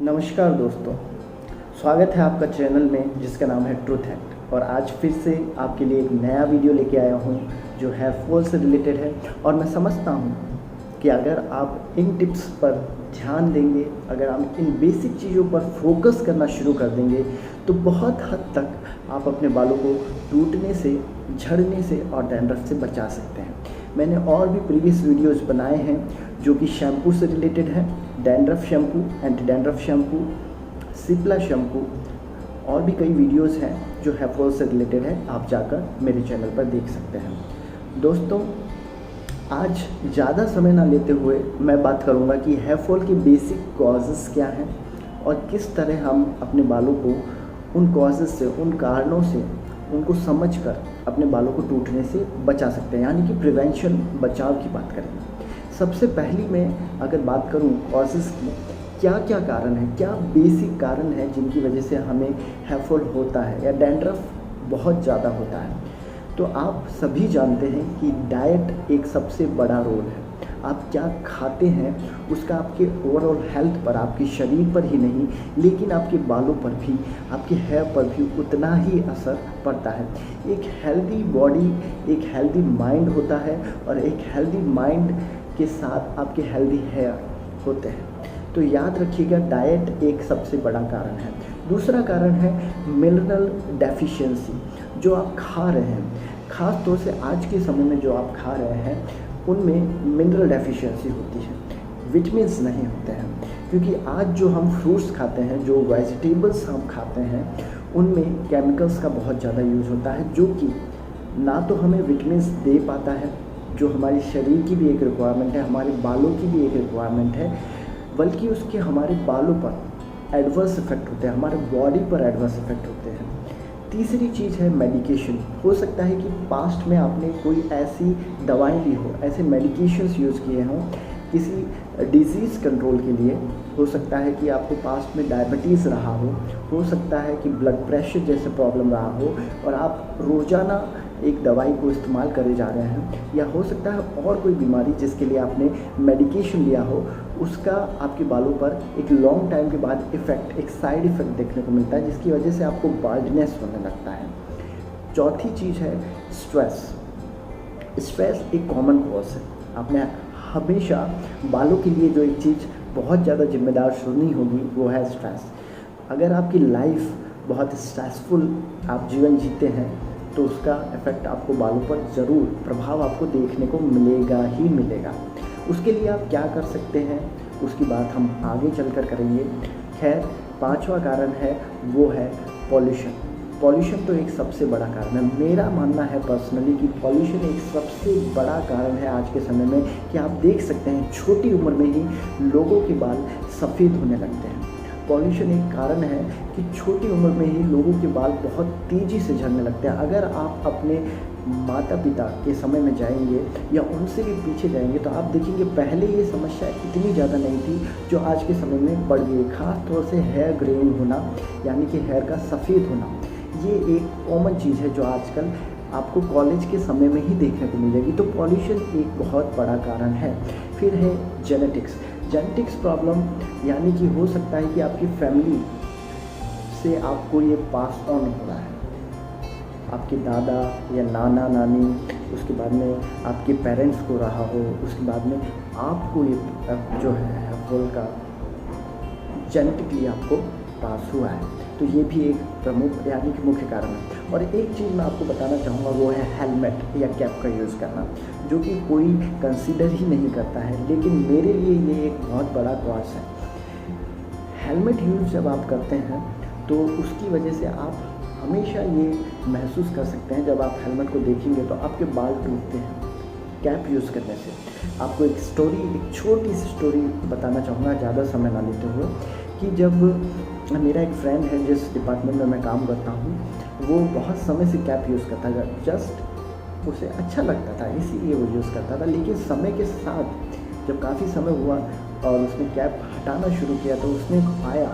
नमस्कार दोस्तों, स्वागत है आपका चैनल में जिसका नाम है ट्रूथ एक्ट। और आज फिर से आपके लिए एक नया वीडियो लेके आया हूँ जो हेयर फॉल से रिलेटेड है। और मैं समझता हूँ कि अगर आप इन टिप्स पर ध्यान देंगे, अगर आप इन बेसिक चीज़ों पर फोकस करना शुरू कर देंगे तो बहुत हद तक आप अपने बालों को टूटने से, झड़ने से और डैंड्रफ से बचा सकते हैं। मैंने और भी प्रीवियस वीडियोज़ बनाए हैं जो कि शैम्पू से रिलेटेड है, dandruff shampoo, anti dandruff shampoo, Cipla shampoo, और भी कई वीडियोज़ हैं जो हेयर फॉल से रिलेटेड है। आप जाकर मेरे चैनल पर देख सकते हैं। दोस्तों, आज ज़्यादा समय ना लेते हुए मैं बात करूंगा कि हेयर फॉल के बेसिक कॉजेज़ क्या हैं और किस तरह हम अपने बालों को उन कॉजेज़ से, उन कारणों से, उनको समझकर अपने बालों को टूटने से बचा सकते हैं, यानी कि प्रिवेंशन, बचाव की बात करेंगे। सबसे पहली मैं अगर बात करूं कॉजेज़ की, क्या क्या कारण है, क्या बेसिक कारण है जिनकी वजह से हमें हेयर फॉल होता है या डैंड्रफ बहुत ज़्यादा होता है। तो आप सभी जानते हैं कि डाइट एक सबसे बड़ा रोल है। आप क्या खाते हैं उसका आपके ओवरऑल हेल्थ पर, आपके शरीर पर ही नहीं लेकिन आपके बालों पर भी, आपके हेयर पर भी उतना ही असर पड़ता है। एक हेल्दी बॉडी एक हेल्दी माइंड होता है और एक हेल्दी माइंड के साथ आपके हेल्दी हेयर होते हैं। तो याद रखिएगा, डाइट एक सबसे बड़ा कारण है। दूसरा कारण है मिनरल डेफिशिएंसी। जो आप खा रहे हैं, ख़ास तौर से आज के समय में जो आप खा रहे हैं उनमें मिनरल डेफिशिएंसी होती है, विटामिन्स नहीं होते हैं। क्योंकि आज जो हम फ्रूट्स खाते हैं, जो वेजिटेबल्स हम खाते हैं, उनमें केमिकल्स का बहुत ज़्यादा यूज़ होता है जो कि ना तो हमें विटामिन्स दे पाता है, जो हमारे शरीर की भी एक रिक्वायरमेंट है, हमारे बालों की भी एक रिक्वायरमेंट है, बल्कि उसके हमारे बालों पर एडवर्स इफ़ेक्ट होते हैं, हमारे बॉडी पर एडवर्स इफ़ेक्ट होते हैं। तीसरी चीज़ है मेडिकेशन। हो सकता है कि पास्ट में आपने कोई ऐसी दवाएं ली हो, ऐसे मेडिकेशंस यूज़ किए हों किसी डिज़ीज़ कंट्रोल के लिए। हो सकता है कि आपको पास्ट में डायबिटीज़ रहा हो सकता है कि ब्लड प्रेशर जैसे प्रॉब्लम रहा हो और आप रोज़ाना एक दवाई को इस्तेमाल करे जा रहे हैं, या हो सकता है और कोई बीमारी जिसके लिए आपने मेडिकेशन लिया हो, उसका आपके बालों पर एक लॉन्ग टाइम के बाद इफ़ेक्ट, एक साइड इफ़ेक्ट देखने को मिलता है जिसकी वजह से आपको बाल्डनेस होने लगता है। चौथी चीज़ है स्ट्रेस। स्ट्रेस एक कॉमन कॉज है। आपने हमेशा बालों के लिए जो एक चीज़ बहुत ज़्यादा जिम्मेदार सुनी होगी वो है स्ट्रेस। अगर आपकी लाइफ बहुत स्ट्रेसफुल आप जीवन जीते हैं तो उसका इफ़ेक्ट आपको बालों पर ज़रूर, प्रभाव आपको देखने को मिलेगा ही मिलेगा। उसके लिए आप क्या कर सकते हैं उसकी बात हम आगे चलकर करेंगे। खैर, पांचवा कारण है वो है पॉल्यूशन। पॉल्यूशन तो एक सबसे बड़ा कारण है। मेरा मानना है पर्सनली कि पॉल्यूशन एक सबसे बड़ा कारण है आज के समय में, कि आप देख सकते हैं छोटी उम्र में ही लोगों के बाल सफ़ेद होने लगते हैं। पॉल्यूशन एक कारण है कि छोटी उम्र में ही लोगों के बाल बहुत तेज़ी से झड़ने लगते हैं। अगर आप अपने माता पिता के समय में जाएंगे या उनसे भी पीछे जाएंगे तो आप देखेंगे पहले ये समस्या इतनी ज़्यादा नहीं थी जो आज के समय में बढ़ गई। ख़ास तौर से हेयर ग्रेइंग होना, यानी कि हेयर का सफ़ेद होना, ये एक कॉमन चीज़ है जो आजकल आपको कॉलेज के समय में ही देखने को मिलेगी। तो पॉल्यूशन एक बहुत बड़ा कारण है। फिर है जेनेटिक्स प्रॉब्लम, यानी कि हो सकता है कि आपकी फैमिली से आपको ये पास ऑन हो रहा है, आपके दादा या नाना नानी, उसके बाद में आपके पेरेंट्स को रहा हो, उसके बाद में आपको ये जो है फॉल का जेनेटिकली आपको पास हुआ है। तो ये भी एक प्रमुख, यानी कि मुख्य कारण है। और एक चीज़ मैं आपको बताना चाहूँगा वो है हेलमेट या कैप का यूज़ करना, जो कि कोई कंसीडर ही नहीं करता है, लेकिन मेरे लिए ये एक बहुत बड़ा कॉज है। हेलमेट यूज़ जब आप करते हैं तो उसकी वजह से आप हमेशा ये महसूस कर सकते हैं, जब आप हेलमेट को देखेंगे तो आपके बाल टूटते हैं कैप यूज़ करने से। आपको एक छोटी सी स्टोरी बताना चाहूँगा, ज़्यादा समय ना लेते हुए, कि जब मेरा एक फ्रेंड है जिस डिपार्टमेंट में मैं काम करता हूँ, वो बहुत समय से कैप यूज़ करता था, जस्ट उसे अच्छा लगता था इसीलिए वो यूज़ करता था। लेकिन समय के साथ जब काफ़ी समय हुआ और उसने कैप हटाना शुरू किया तो उसने पाया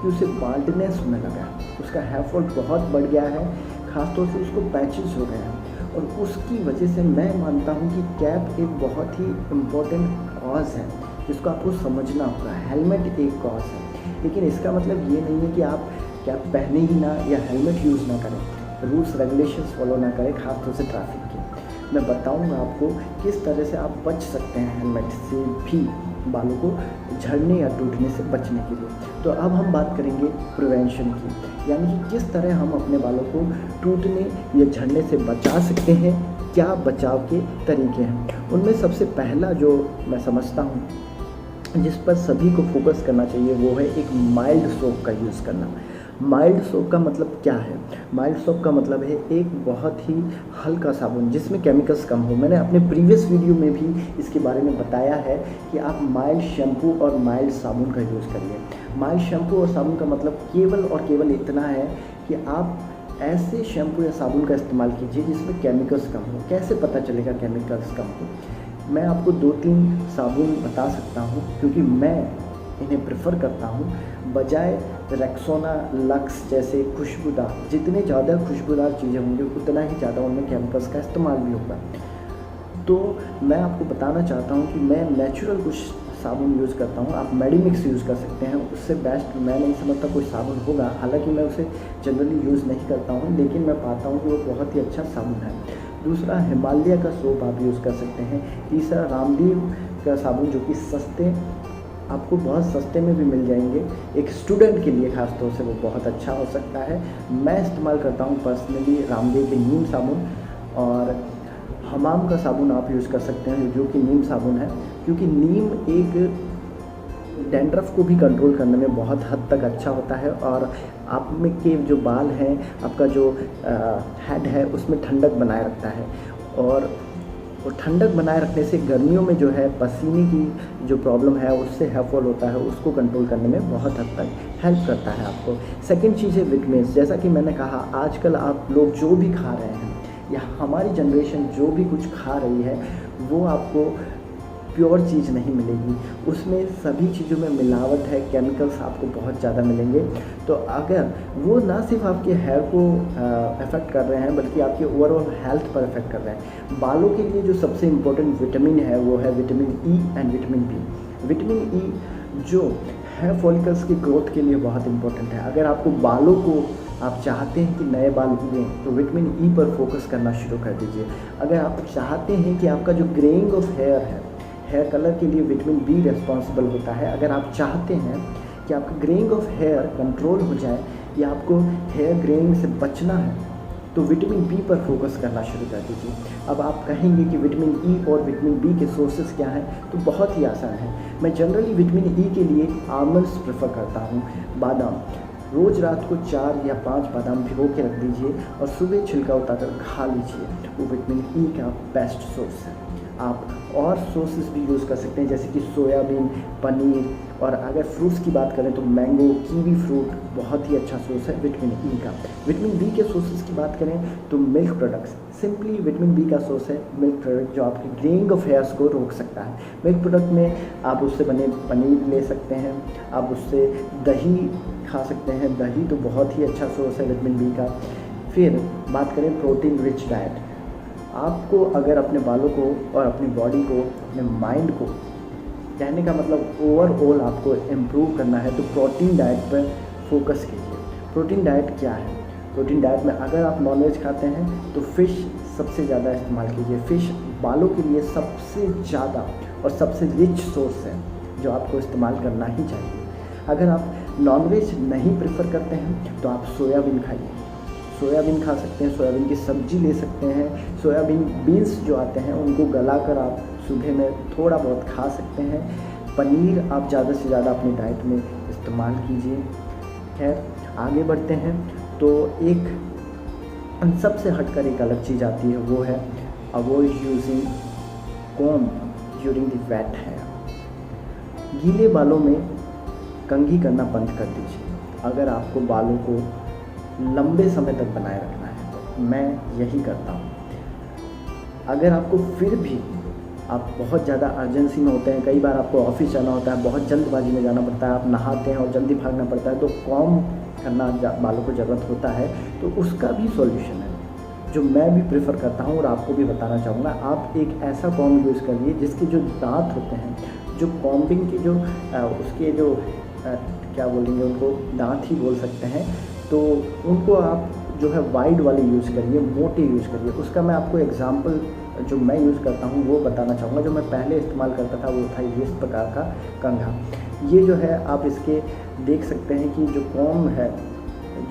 कि उसे बाल्डनेस होने लगा, उसका हेयर फॉल बहुत बढ़ गया है, ख़ासतौर से उसको पैचेस हो गए हैं। और उसकी वजह से मैं मानता हूँ कि कैप एक बहुत ही इम्पोर्टेंट कॉज है जिसको आपको समझना होगा। हेलमेट एक कॉज है। लेकिन इसका मतलब ये नहीं है कि आप कैप पहने ही ना या हेलमेट यूज़ ना करें, रूल्स रेगुलेशंस फॉलो ना करें, खासतौर से ट्रैफिक के। मैं बताऊंगा आपको किस तरह से आप बच सकते हैं हेलमेट से भी बालों को झड़ने या टूटने से बचने के लिए। तो अब हम बात करेंगे प्रिवेंशन की, यानी कि किस तरह हम अपने बालों को टूटने या झड़ने से बचा सकते हैं, क्या बचाव के तरीके हैं। उनमें सबसे पहला जो मैं समझता हूँ जिस पर सभी को फोकस करना चाहिए वो है एक माइल्ड सोप का यूज़ करना। माइल्ड सोप का मतलब क्या है? माइल्ड सोप का मतलब है एक बहुत ही हल्का साबुन जिसमें केमिकल्स कम हो। मैंने अपने प्रीवियस वीडियो में भी इसके बारे में बताया है कि आप माइल्ड शैम्पू और माइल्ड साबुन का यूज़ करिए। माइल्ड शैम्पू और साबुन का मतलब केवल और केवल इतना है कि आप ऐसे शैम्पू या साबुन का इस्तेमाल कीजिए जिसमें केमिकल्स कम हो। कैसे पता चलेगा केमिकल्स कम हो? मैं आपको 2-3 साबुन बता सकता हूँ क्योंकि मैं इन्हें प्रेफर करता हूँ बजाय रेक्सोना, लक्स जैसे खुशबूदार। जितने ज़्यादा खुशबूदार चीज़ें होंगी उतना ही ज़्यादा उनमें केमिकल्स का इस्तेमाल भी होगा। तो मैं आपको बताना चाहता हूँ कि मैं नेचुरल कुछ साबुन यूज़ करता हूँ। आप मेडिमिक्स यूज़ कर सकते हैं, उससे बेस्ट मैं नहीं समझता कोई साबुन होगा। हालांकि मैं उसे जनरली यूज़ नहीं करता हूँ, लेकिन मैं पाता हूँ कि वो बहुत ही अच्छा साबुन है। दूसरा हिमालय का सोप आप यूज़ कर सकते हैं। तीसरा रामदेव का साबुन जो कि सस्ते, आपको बहुत सस्ते में भी मिल जाएंगे। एक स्टूडेंट के लिए ख़ास तौर से वो बहुत अच्छा हो सकता है। मैं इस्तेमाल करता हूँ पर्सनली रामदेव के नीम साबुन, और हमाम का साबुन आप यूज़ कर सकते हैं जो कि नीम साबुन है, क्योंकि नीम एक डैंड्रफ को भी कंट्रोल करने में बहुत हद तक अच्छा होता है, और आप में के जो बाल हैं, आपका जो हेड है उसमें ठंडक बनाए रखता है। और ठंडक बनाए रखने से गर्मियों में जो है पसीने की जो प्रॉब्लम है उससे हेयर फॉल होता है, उसको कंट्रोल करने में बहुत हद तक हेल्प करता है आपको। सेकंड चीज़ है विटामिन्स। जैसा कि मैंने कहा, आजकल आप लोग जो भी खा रहे हैं या हमारी जनरेशन जो भी कुछ खा रही है वो आपको प्योर चीज़ नहीं मिलेगी, उसमें सभी चीज़ों में मिलावट है, केमिकल्स आपको बहुत ज़्यादा मिलेंगे। तो अगर वो ना सिर्फ आपके हेयर को अफेक्ट कर रहे हैं बल्कि आपके ओवरऑल हेल्थ पर अफेक्ट कर रहे हैं। बालों के लिए जो सबसे इम्पोर्टेंट विटामिन है वो है vitamin E and vitamin B. Vitamin E जो हेयर फॉलिकल्स की ग्रोथ के लिए बहुत इंपॉर्टेंट है। अगर आपको बालों को आप चाहते हैं कि नए बाल उगें तो विटामिन ई पर फोकस करना शुरू कर दीजिए। अगर आप चाहते हैं कि आपका जो ग्रेइंग ऑफ हेयर है, हेयर कलर के लिए विटामिन बी रिस्पॉन्सिबल होता है। अगर आप चाहते हैं कि आपका ग्रेइंग ऑफ हेयर कंट्रोल हो जाए या आपको हेयर ग्रेइंग से बचना है तो विटामिन बी पर फोकस करना शुरू कर दीजिए। अब आप कहेंगे कि विटामिन ई और विटामिन बी के सोर्सेज क्या हैं, तो बहुत ही आसान है। मैं जनरली विटामिन ई के लिए आलमंड्स प्रेफर करता हूँ, बादाम। रोज़ रात को 4 या 5 बादाम भिगो के रख दीजिए और सुबह छिलका उतारकर खा लीजिए। वो विटामिन ई का बेस्ट सोर्स है। आप और सोर्सेज भी यूज़ कर सकते हैं जैसे कि सोयाबीन, पनीर, और अगर फ्रूट्स की बात करें तो मैंगो, कीवी फ्रूट बहुत ही अच्छा सोर्स है विटामिन ई का। विटामिन बी के सोर्सेज की बात करें तो milk products, simply vitamin B का सोर्स है मिल्क प्रोडक्ट जो आपकी ग्रेइंग ऑफ हेयर्स को रोक सकता है। मिल्क प्रोडक्ट में आप उससे बने पनीर ले सकते हैं, आप उससे दही खा सकते हैं। दही तो बहुत ही अच्छा सोर्स है विटामिन बी का। फिर बात करें प्रोटीन रिच डाइट। आपको अगर अपने बालों को और अपनी बॉडी को, अपने माइंड को, कहने का मतलब ओवरऑल आपको इम्प्रूव करना है तो प्रोटीन डाइट पर फोकस कीजिए। प्रोटीन डाइट क्या है? प्रोटीन डाइट में अगर आप नॉनवेज खाते हैं तो फ़िश सबसे ज़्यादा इस्तेमाल कीजिए। फ़िश बालों के लिए सबसे ज़्यादा और सबसे रिच सोर्स है जो आपको इस्तेमाल करना ही चाहिए। अगर आप नॉनवेज नहीं प्रेफर करते हैं तो आप सोयाबीन खाइए, सोयाबीन खा सकते हैं, सोयाबीन की सब्ज़ी ले सकते हैं। सोयाबीन बीन्स जो आते हैं उनको गलाकर आप सुबह में थोड़ा बहुत खा सकते हैं। पनीर आप ज़्यादा से ज़्यादा अपनी डाइट में इस्तेमाल कीजिए। खैर आगे बढ़ते हैं तो एक उन सब से हटकर एक अलग चीज़ आती है, वो है avoid using comb during the wet hair. गीले बालों में कंघी करना बंद कर दीजिए अगर आपको बालों को लंबे समय तक बनाए रखना है तो। मैं यही करता हूँ। अगर आपको फिर भी आप बहुत ज़्यादा अर्जेंसी में होते हैं, कई बार आपको ऑफिस जाना होता है, बहुत जल्दबाजी में जाना पड़ता है, आप नहाते हैं और जल्दी भागना पड़ता है, तो कॉम्ब करना बालों को ज़रूरत होता है, तो उसका भी सॉल्यूशन है जो मैं भी प्रेफर करता हूँ और आपको भी बताना चाहूँगा। आप एक ऐसा कॉम्ब यूज़ करिए जिसके जो दांत होते हैं, जो कॉम्बिंग की जो उसके जो क्या बोलेंगे उनको, दांत ही बोल सकते हैं, तो उनको आप जो है वाइड वाले यूज़ करिए, मोटे यूज़ करिए। उसका मैं आपको एग्जांपल जो मैं यूज़ करता हूँ वो बताना चाहूँगा। जो मैं पहले इस्तेमाल करता था वो था इस प्रकार का कंघा। ये जो है आप इसके देख सकते हैं कि जो कॉम है,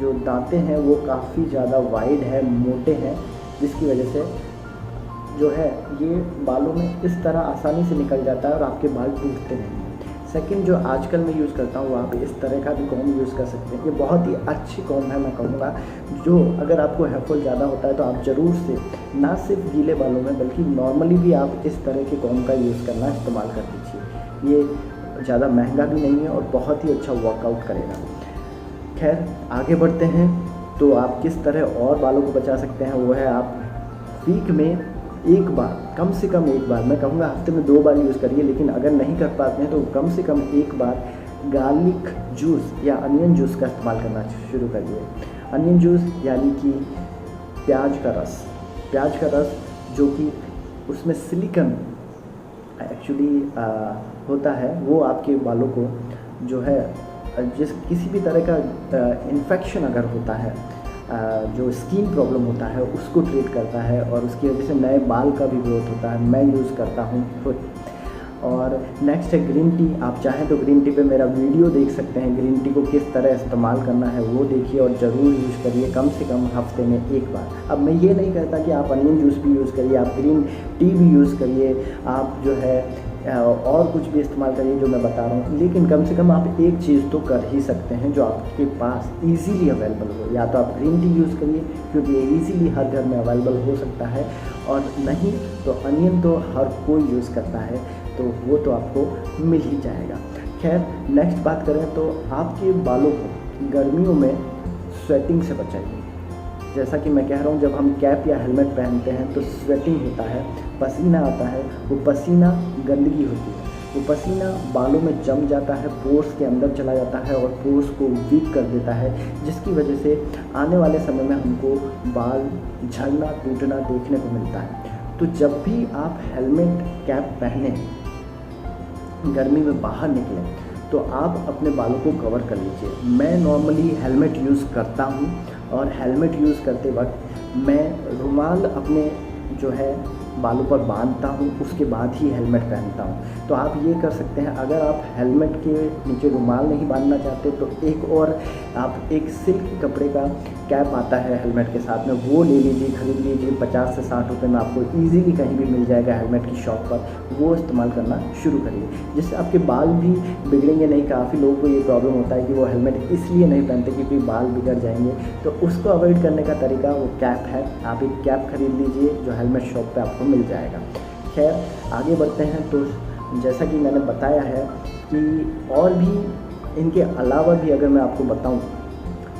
जो दांते हैं वो काफ़ी ज़्यादा वाइड है, मोटे हैं, जिसकी वजह से जो है ये बालों में इस तरह आसानी से निकल जाता है और आपके बाल टूटते नहीं। सेकंड, जो आजकल मैं यूज़ करता हूँ वहाँ पे इस तरह का भी कॉम यूज़ कर सकते हैं। ये बहुत ही अच्छी कॉम है, मैं कहूँगा। जो अगर आपको हेयर फॉल ज़्यादा होता है तो आप ज़रूर से ना सिर्फ गीले बालों में बल्कि नॉर्मली भी आप इस तरह के कॉम का यूज़ करना इस्तेमाल कर दीजिए। ये ज़्यादा महंगा भी नहीं है और बहुत ही अच्छा वर्कआउट करेगा। खैर आगे बढ़ते हैं। तो आप किस तरह और बालों को बचा सकते हैं वो है आप वीक में एक बार, कम से कम एक बार, मैं कहूँगा हफ्ते में 2 बार यूज़ करिए, लेकिन अगर नहीं कर पाते हैं तो कम से कम एक बार गार्लिक जूस या अनियन जूस का इस्तेमाल करना शुरू करिए। अनियन जूस यानी कि प्याज का रस जो कि उसमें सिलिकन एक्चुअली होता है, वो आपके बालों को जो है किसी भी तरह का इन्फेक्शन अगर होता है, जो स्किन प्रॉब्लम होता है उसको ट्रीट करता है और उसकी वजह से नए बाल का भी ग्रोथ होता है। मैं यूज़ करता हूँ खुद। और नेक्स्ट है ग्रीन टी। आप चाहें तो ग्रीन टी पे मेरा वीडियो देख सकते हैं। ग्रीन टी को किस तरह इस्तेमाल करना है वो देखिए और ज़रूर यूज़ करिए, कम से कम हफ्ते में एक बार। अब मैं ये नहीं कहता कि आप अनियन जूस भी यूज़ करिए, आप ग्रीन टी भी यूज़ करिए, आप जो है और कुछ भी इस्तेमाल करिए जो मैं बता रहा हूँ, लेकिन कम से कम आप एक चीज़ तो कर ही सकते हैं जो आपके पास इजीली अवेलेबल हो। या तो आप ग्रीन टी यूज़ करिए क्योंकि ये इजीली हर घर में अवेलेबल हो सकता है, और नहीं तो अनियन तो हर कोई यूज़ करता है, तो वो तो आपको मिल ही जाएगा। खैर नेक्स्ट बात करें तो आपके बालों को गर्मियों में स्वेटिंग से बचाइए। जैसा कि मैं कह रहा हूँ, जब हम कैप या हेलमेट पहनते हैं तो स्वेटिंग होता है, पसीना आता है, वो पसीना गंदगी होती है, वो पसीना बालों में जम जाता है, पोर्स के अंदर चला जाता है और पोर्स को वीक कर देता है, जिसकी वजह से आने वाले समय में हमको बाल झड़ना टूटना देखने को मिलता है। तो जब भी आप हेलमेट कैप पहने गर्मी में बाहर निकलें तो आप अपने बालों को कवर कर लीजिए। मैं नॉर्मली हेलमेट यूज़ करता हूँ और हेलमेट यूज़ करते वक्त मैं रुमाल अपने जो है बालों पर बांधता हूँ, उसके बाद ही हेलमेट पहनता हूँ। तो आप ये कर सकते हैं, अगर आप हेलमेट के नीचे रुमाल नहीं बांधना चाहते तो एक और आप एक सिल्क कपड़े का कैप आता है हेलमेट के साथ में, वो ले लीजिए, खरीद लीजिए। 50 से 60 रुपये में आपको इजीली कहीं भी मिल जाएगा हेलमेट की शॉप पर। वो इस्तेमाल करना शुरू करिए, जिससे आपके बाल भी बिगड़ेंगे नहीं। काफ़ी लोगों को ये प्रॉब्लम होता है कि वो हेलमेट इसलिए नहीं पहनते क्योंकि बाल बिगड़ जाएंगे, तो उसको अवॉइड करने का तरीका वो कैप है। आप एक कैप खरीद लीजिए जो हेलमेट शॉप पर आपको मिल जाएगा। खैर आगे बढ़ते हैं। तो जैसा कि मैंने बताया है कि और भी इनके अलावा भी अगर मैं आपको बताऊं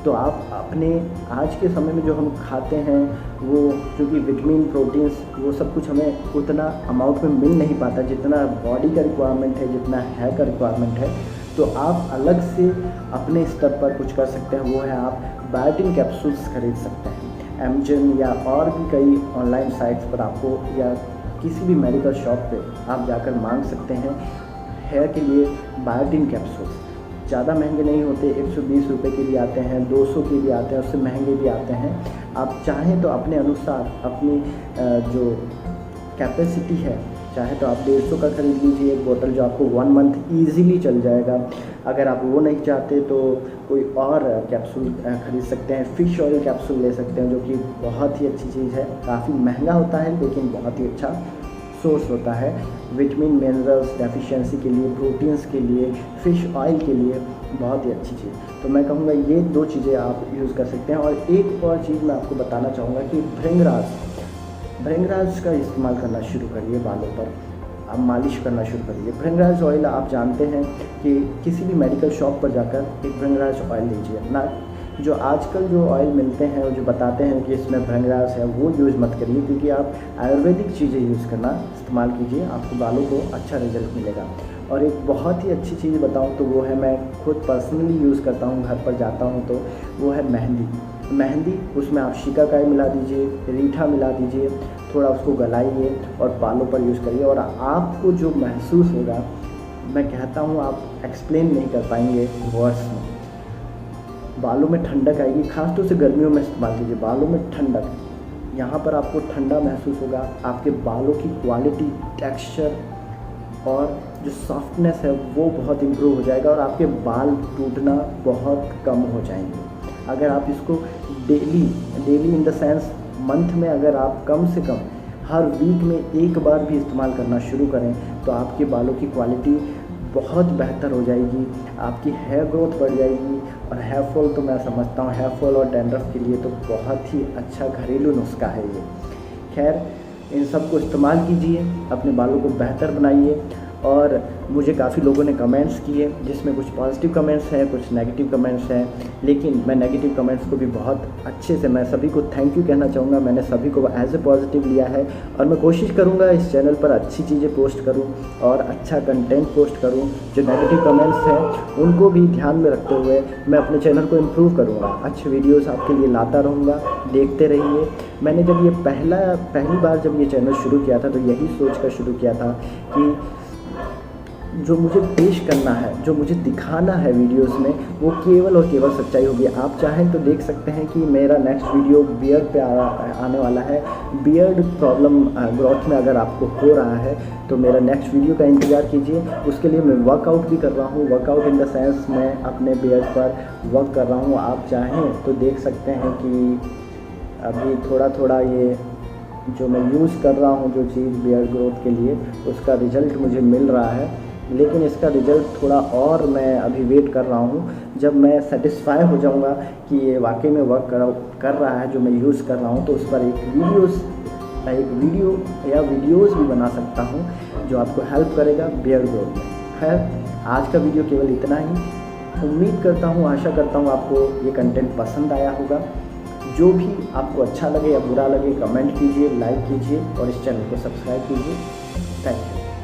तो आप अपने आज के समय में जो हम खाते हैं वो, क्योंकि विटामिन प्रोटीन्स वो सब कुछ हमें उतना अमाउंट में मिल नहीं पाता जितना बॉडी का रिक्वायरमेंट है, जितना हेयर का रिक्वायरमेंट है। तो आप अलग से अपने स्तर पर कुछ कर सकते हैं, वो है आप बायोटिन कैप्सूल्स खरीद सकते हैं। अमेज़न या और भी कई ऑनलाइन साइट्स पर आपको या किसी भी मेडिकल शॉप पे आप जाकर मांग सकते हैं हेयर के लिए बायोटिन कैप्सूल्स। ज़्यादा महंगे नहीं होते, 120 रुपये के भी आते हैं, 200 के भी आते हैं, उससे महंगे भी आते हैं। आप चाहें तो अपने अनुसार अपनी जो कैपेसिटी है, चाहे तो आप 150 का खरीद लीजिए एक बोतल, जो आपको 1 मंथ ईजीली चल जाएगा। अगर आप वो नहीं चाहते तो कोई और कैप्सूल खरीद सकते हैं। फ़िश ऑयल कैप्सूल ले सकते हैं जो कि बहुत ही अच्छी चीज़ है। काफ़ी महंगा होता है लेकिन बहुत ही अच्छा सोर्स होता है विटामिन मिनरल्स डेफिशिएंसी के लिए, प्रोटीन्स के लिए, फ़िश ऑयल के लिए बहुत ही अच्छी चीज़। तो मैं कहूँगा ये 2 चीज़ें आप यूज़ कर सकते हैं। और एक और चीज़ मैं आपको बताना चाहूँगा कि भृंगराज का इस्तेमाल करना शुरू करिए बालों पर, आप मालिश करना शुरू करिए। भृंगराज ऑयल आप जानते हैं कि किसी भी मेडिकल शॉप पर जाकर एक भृंगराज ऑयल लीजिए, ना जो आजकल जो ऑयल मिलते हैं और जो बताते हैं कि इसमें भृंगराज है, वो यूज़ मत करिए, क्योंकि आप आयुर्वेदिक चीज़ें यूज़ करना इस्तेमाल कीजिए, आपको बालों को अच्छा रिजल्ट मिलेगा। और एक बहुत ही अच्छी चीज़ बताऊं तो वो है, मैं खुद पर्सनली यूज़ करता हूं, घर पर जाता हूं तो वो है मेहंदी। उसमें आप शिकाकाई मिला दीजिए, रीठा मिला दीजिए, थोड़ा उसको गलाइए और बालों पर यूज़ करिए और आपको जो महसूस होगा, मैं कहता हूँ आप एक्सप्लेन नहीं कर पाएंगे वर्ड्स में। बालों में ठंडक आएगी, खास तौर से गर्मियों में इस्तेमाल कीजिए। बालों में ठंडक, यहाँ पर आपको ठंडा महसूस होगा, आपके बालों की क्वालिटी, टेक्सचर और जो सॉफ्टनेस है वो बहुत इम्प्रूव हो जाएगा और आपके बाल टूटना बहुत कम हो जाएंगे। अगर आप इसको daily in the sense month में अगर आप कम से कम हर वीक में एक बार भी इस्तेमाल करना शुरू करें तो आपके बालों की क्वालिटी बहुत बेहतर हो जाएगी, आपकी हेयर ग्रोथ बढ़ जाएगी। और हेयर फॉल तो मैं समझता हूँ, हेयर फॉल और डैंड्रफ के लिए तो बहुत ही अच्छा घरेलू नुस्खा है ये। खैर, इन सब को इस्तेमाल कीजिए, अपने बालों को बेहतर बनाइए। और मुझे काफ़ी लोगों ने कमेंट्स किए, जिसमें कुछ पॉजिटिव कमेंट्स हैं, कुछ नेगेटिव कमेंट्स हैं, लेकिन मैं नेगेटिव कमेंट्स को भी बहुत अच्छे से, मैं सभी को थैंक यू कहना चाहूँगा। मैंने सभी को एज ए पॉजिटिव लिया है और मैं कोशिश करूँगा इस चैनल पर अच्छी चीज़ें पोस्ट करूँ और अच्छा कंटेंट पोस्ट करूँ। जो नेगेटिव कमेंट्स हैं उनको भी ध्यान में रखते हुए मैं अपने चैनल को इम्प्रूव करूँगा, अच्छे वीडियोज़ आपके लिए लाता रहूँगा, देखते रहिए। मैंने जब ये पहली बार जब ये चैनल शुरू किया था तो यही सोच कर शुरू किया था कि जो मुझे पेश करना है, जो मुझे दिखाना है वीडियोस में, वो केवल और केवल सच्चाई होगी। आप चाहें तो देख सकते हैं कि मेरा नेक्स्ट वीडियो बियर्ड पे आने वाला है। बियर्ड प्रॉब्लम ग्रोथ में अगर आपको हो रहा है तो मेरा नेक्स्ट वीडियो का इंतज़ार कीजिए। उसके लिए मैं वर्कआउट भी कर रहा हूँ, वर्कआउट इन द सेंस मैं अपने बियर्ड पर वर्क कर रहा हूँ। आप चाहें तो देख सकते हैं कि अभी थोड़ा थोड़ा ये जो मैं यूज़ कर रहा हूँ, जो चीज़ बियर्ड ग्रोथ के लिए, उसका रिज़ल्ट मुझे मिल रहा है। लेकिन इसका रिज़ल्ट थोड़ा और मैं अभी वेट कर रहा हूँ। जब मैं सेटिस्फाई हो जाऊँगा कि ये वाकई में वर्क कर रहा है जो मैं यूज़ कर रहा हूँ, तो उस पर एक वीडियो या वीडियोज़ भी बना सकता हूँ जो आपको हेल्प करेगा बियर्ड ग्रोथ में। खैर, आज का वीडियो केवल इतना ही। उम्मीद करता हूँ, आशा करता हूँ आपको ये कंटेंट पसंद आया होगा। जो भी आपको अच्छा लगे या बुरा लगे कमेंट कीजिए, लाइक कीजिए और इस चैनल को सब्सक्राइब कीजिए। Thank you.